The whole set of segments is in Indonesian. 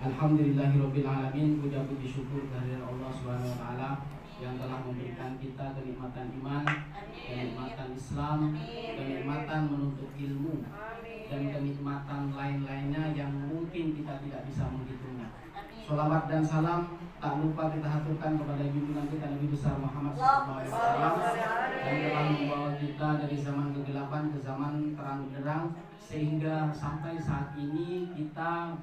Alhamdulillahirabbil alamin, puji syukur kehadiran Allah Subhanahu wa taala yang telah memberikan kita kenikmatan iman, kenikmatan Islam, kenikmatan menuntut ilmu, dan kenikmatan lain-lainnya yang mungkin kita tidak bisa menghitungnya. Sholawat dan salam tak lupa kita haturkan kepada junjungan kita Nabi besar Muhammad SAW yang telah membawa kita dari zaman kegelapan ke zaman terang benderang, sehingga sampai saat ini kita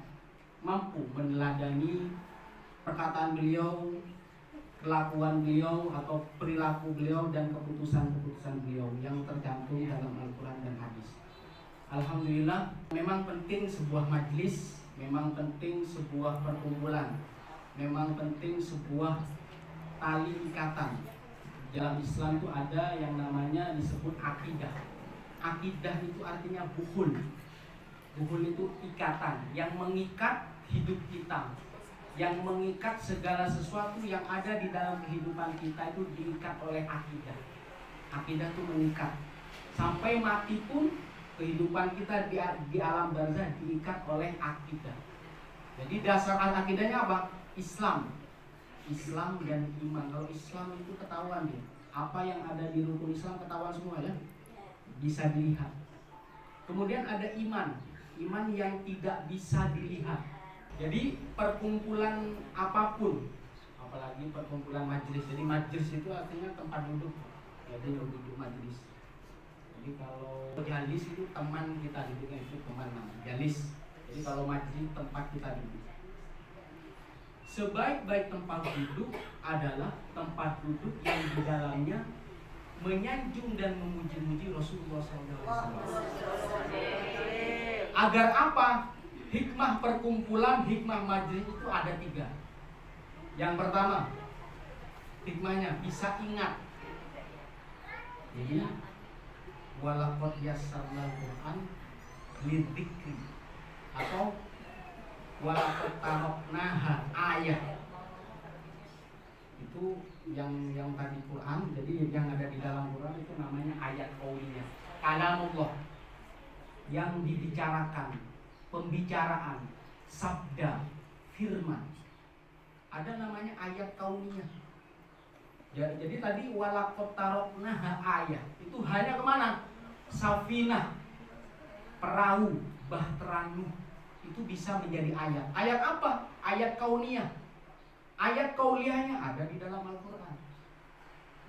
mampu meneladani perkataan beliau, kelakuan beliau atau perilaku beliau dan keputusan-keputusan beliau yang tercantum dalam Al-Quran dan hadis. Alhamdulillah, memang penting sebuah majlis, memang penting sebuah perkumpulan, memang penting sebuah tali ikatan. Dalam Islam itu ada yang namanya disebut akidah. Akidah itu artinya bukhul. Bukhul itu ikatan yang mengikat hidup kita, yang mengikat segala sesuatu yang ada di dalam kehidupan kita itu diikat oleh akidah. Akidah itu mengikat. Sampai mati pun kehidupan kita di alam barzah diikat oleh akidah. Jadi dasar akidahnya apa? Islam. Islam dan iman. Kalau Islam itu ketahuan dia. Apa yang ada di rukun Islam ketahuan semua ya. Bisa dilihat. Kemudian ada iman. Iman yang tidak bisa dilihat. Jadi perkumpulan apapun, apalagi perkumpulan majelis. Jadi majelis itu artinya tempat duduk. Jadi duduk majelis. Jadi kalau jalis itu teman kita duduknya, itu teman namanya jalis. Jadi kalau majelis tempat kita duduk. Sebaik-baik tempat duduk adalah tempat duduk yang di dalamnya menyanjung dan memuji-muji Rasulullah SAW. Agar apa? Hikmah perkumpulan, hikmah majelis itu ada 3. Yang pertama, hikmahnya bisa ingat. Jadi walaqad yassarnal Qur'an lidzikri atau walaqad taroknaha ayat. Itu yang tadi Quran. Jadi yang ada di dalam Quran itu namanya ayat qauliyah, kalamullah yang dibicarakan, pembicaraan, sabda, firman. Ada namanya ayat qauliyah. Jadi tadi walaqad taroknaha ayat itu hanya kemana? Safinah, perahu, bahtera Nuh, itu bisa menjadi ayat. Ayat apa? Ayat kauniyah. Ayat kauliyahnya ada di dalam Al-Quran.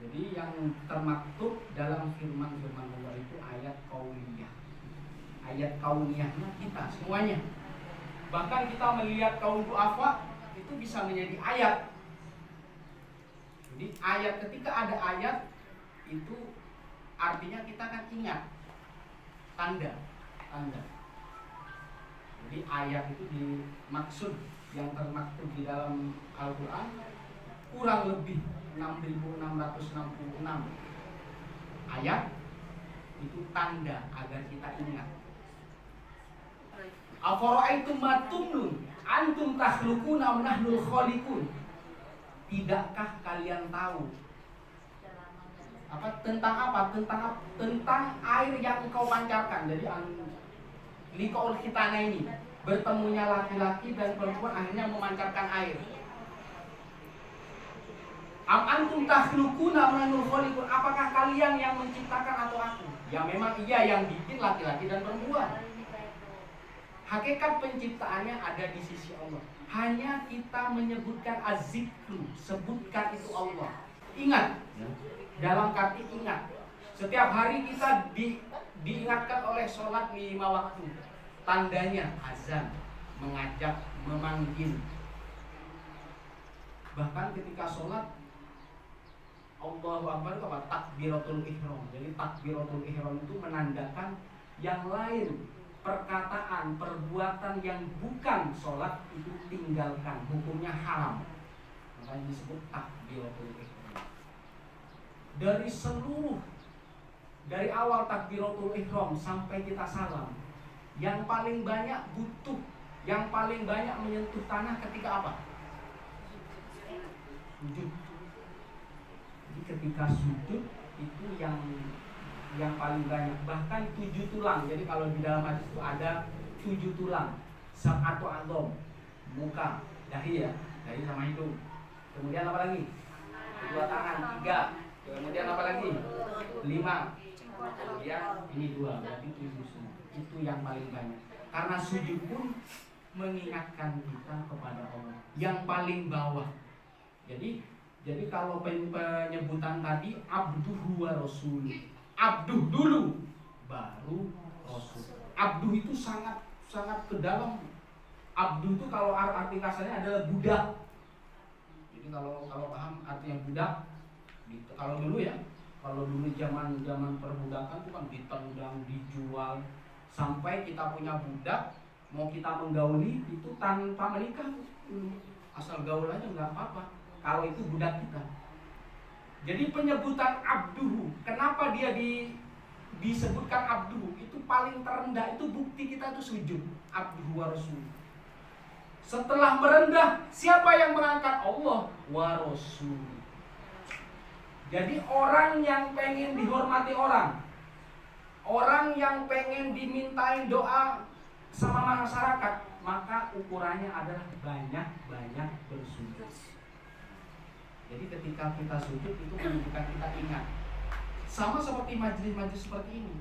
Jadi yang termaktub dalam firman-firman Allah itu ayat kauliyah. Ayat kauniyahnya kita semuanya. Bahkan kita melihat kaum du'afa itu bisa menjadi ayat. Jadi ayat, ketika ada ayat itu artinya kita akan ingat tanda. Jadi ayat itu dimaksud yang termaktub di dalam Al-Quran kurang lebih 6.666 ayat itu tanda agar kita ingat. Afara'aitum ma tumnun antum takhluquna wa nahnul khaliqun. Tidakkah kalian tahu tentang air yang engkau pancarkan. Jadi liqaul khitana ini, bertemunya laki-laki dan perempuan akhirnya memancarkan air. Am antum takhluquna wa nahnul khaliqun. Apakah kalian yang menciptakan atau aku? Ya memang iya yang bikin laki-laki dan perempuan. Hakikat penciptaannya ada di sisi Allah. Hanya kita menyebutkan az-zikru, sebutkan itu Allah. Ingat, dalam arti ingat. Setiap hari kita diingatkan oleh sholat 5 waktu. Tandanya azan, mengajak, memanggil. Bahkan ketika sholat, Allahu Akbar itu apa? Takbiratul ihram. Jadi takbiratul ihram itu menandakan yang lain. Perkataan, perbuatan yang bukan sholat itu tinggalkan, hukumnya haram. Makanya disebut takbiratul ihram. Dari awal takbiratul ihram sampai kita salam, yang paling banyak butuh, yang paling banyak menyentuh tanah ketika apa? Sujud. Jadi ketika sujud itu yang paling banyak, bahkan 7 tulang. Jadi kalau di dalam hadis itu ada 7 tulang, sab'atu a'dham. muka, dahi ya, dahi sama hidung. Kemudian apa lagi? Kedua tangan, 3. Kemudian apa lagi? 5. Kemudian ini 2, berarti 7. Itu yang paling banyak. Karena sujud pun mengingatkan kita kepada Allah yang paling bawah. Jadi kalau penyebutan tadi abduhu wa rasul, abduh dulu baru rasul. Abduh itu sangat ke dalam. Abduh itu kalau arti kasarnya adalah budak. Jadi kalau paham artinya budak, kalau dulu ya, kalau dulu zaman perbudakan itu kan ditendang, dijual, sampai kita punya budak, mau kita menggauli itu tanpa menikah, asal gaul aja nggak apa-apa. Kalau itu budak kita. Jadi penyebutan abduhu, kenapa dia disebutkan abduhu? Itu paling terendah, itu bukti kita itu sujud. Abduhu wa rasul. Setelah merendah, siapa yang mengangkat? Allah wa rasul. Jadi orang yang pengen dihormati orang yang pengen dimintain doa sama masyarakat, maka ukurannya adalah banyak bersujud. Jadi ketika kita sujud itu menunjukkan kita ingat. Sama seperti majelis-majelis seperti ini,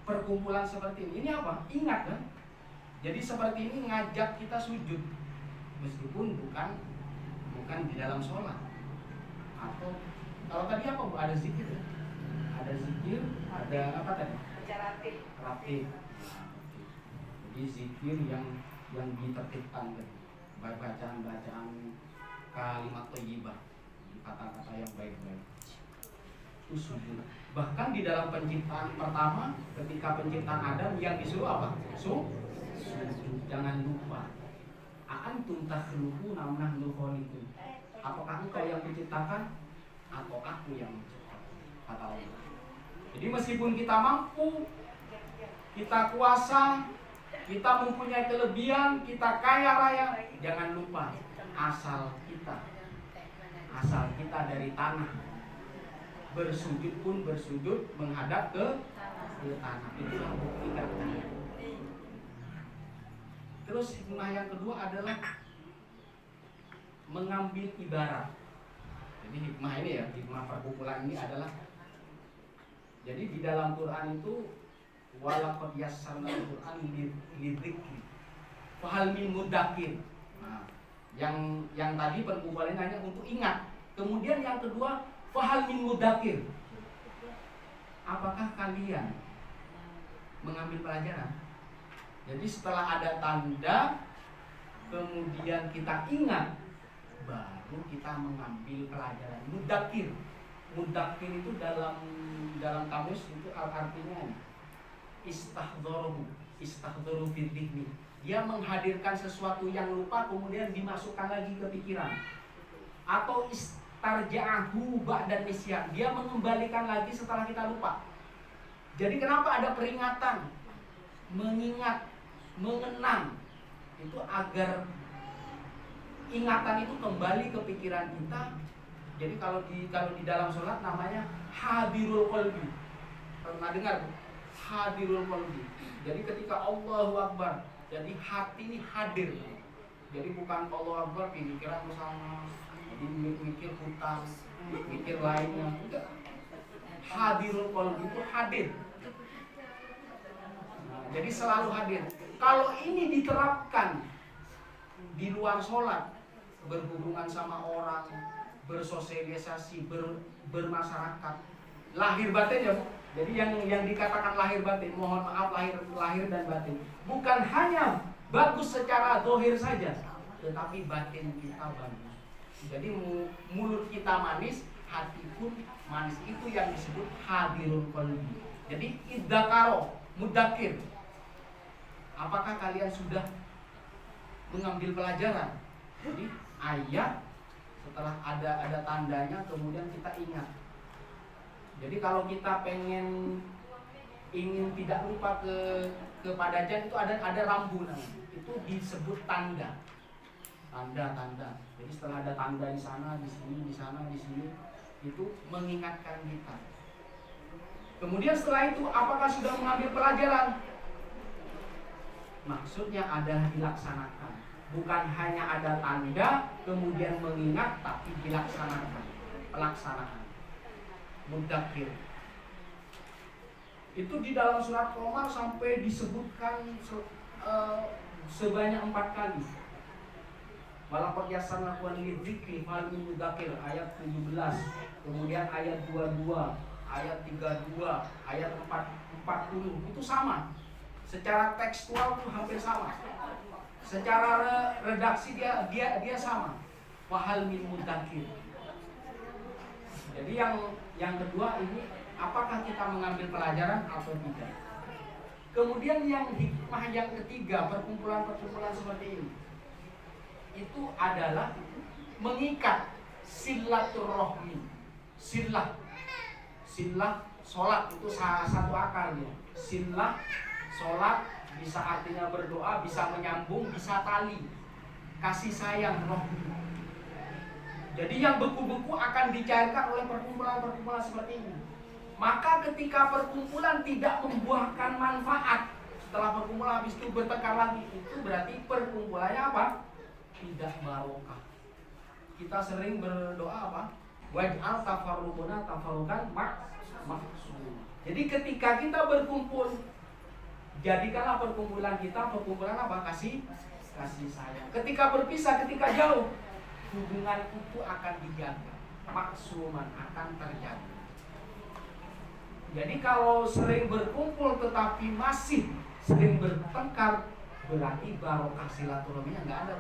perkumpulan seperti ini apa? Ingat kan? Jadi seperti ini ngajak kita sujud, meskipun bukan di dalam sholat. Atau kalau tadi apa Bu? Ada zikir ya? Ada zikir, ada apa tadi? Ratib. Jadi zikir yang ditertibkan, bacaan kalimat thayyibah, kata-kata yang baik-baik. Itu sujud. Bahkan di dalam penciptaan pertama, ketika penciptaan Adam, yang disuruh apa? Sujud. Jangan lupa. Antum takhluquna am nahnu khaliqun. Apakah engkau yang menciptakan atau aku yang menciptakan? Kata Allah. Jadi meskipun kita mampu, kita kuasa, kita mempunyai kelebihan, kita kaya raya, jangan lupa asal kita dari tanah. Bersujud pun bersujud menghadap ke tanah. Itu yang kita. Terus hikmah yang kedua adalah mengambil ibarat. Jadi hikmah ini ya, hikmah perkumpulan ini adalah, jadi di dalam Quran itu walaqad yassarnal Qur'an lidzikri fahal min mudzakir. Nah, yang tadi perkumpulan hanya untuk ingat. Kemudian yang kedua, fahal min mudzakir. Apakah kalian mengambil pelajaran? Jadi setelah ada tanda, kemudian kita ingat, baru kita mengambil pelajaran. Mudzakir itu dalam kamus itu artinya istahdharu fi dzikri. Dia menghadirkan sesuatu yang lupa kemudian dimasukkan lagi ke pikiran. Atau istarja'ahu ba'da nisyan. Dia mengembalikan lagi setelah kita lupa. Jadi kenapa ada peringatan? Mengingat, mengenang. Itu agar ingatan itu kembali ke pikiran kita. Jadi kalau di dalam sholat namanya hadirul qalbi. Pernah dengar? Hadirul qalbi. Jadi ketika Allahu Akbar, jadi hati ini hadir. Jadi bukan Allahu Akbar pikiran bersama, jadi mikir hutang, mikir lainnya. Enggak. Hadirul qalbi itu hadir. Nah, jadi selalu hadir. Kalau ini diterapkan di luar sholat, berhubungan sama orang, bersosialisasi, bermasyarakat, lahir batin ya Bu. Jadi yang dikatakan lahir batin, mohon maaf lahir dan batin, bukan hanya bagus secara zahir saja, tetapi batin kita bagus. Jadi mulut kita manis, hati pun manis. Itu yang disebut hadirul qalbi. Jadi idzakaro, mudzakir. Apakah kalian sudah mengambil pelajaran? Jadi ayat setelah ada tandanya kemudian kita ingat. Jadi kalau kita ingin tidak lupa kepada jan itu ada rambu namanya. Itu disebut tanda. Tanda. Jadi setelah ada tanda di sana, di sini, di sana, di sini, itu mengingatkan kita. Kemudian setelah itu apakah sudah mengambil pelajaran? Maksudnya adalah dilaksanakan. Bukan hanya ada tanda, kemudian mengingat, tapi dilaksanakan. Pelaksanaan. Mudzakir. Itu di dalam surat Qamar sampai disebutkan sebanyak 4 kali. Walaqad yassarna lidzikri fahal min mudzakir, ayat 17. Kemudian ayat 22, ayat 32, ayat 40 itu sama. Secara tekstual itu hampir sama. Secara redaksi dia sama. Fahal min mudzakir. Jadi yang kedua ini, apakah kita mengambil pelajaran atau tidak? Kemudian yang hikmah yang ketiga, perkumpulan-perkumpulan seperti ini, itu adalah mengikat silaturahmi. Silah sholat itu salah satu akarnya. Silah sholat bisa artinya berdoa, bisa menyambung, bisa tali kasih sayang rohmi. Jadi yang beku-beku akan dicairkan oleh perkumpulan-perkumpulan seperti ini. Maka ketika perkumpulan tidak membuahkan manfaat, setelah perkumpulan habis itu bertengkar lagi, itu berarti perkumpulannya apa? Tidak barokah. Kita sering berdoa apa? Waj'al tafarruquna tafarruqan maksum. Jadi ketika kita berkumpul, jadikanlah perkumpulan kita perkumpulan apa? Kasih sayang. Ketika berpisah, ketika jauh, hubungan itu akan dijaga, maksuman akan terjaga. Jadi kalau sering berkumpul tetapi masih sering bertengkar, berarti barokah silaturahminya nggak ada.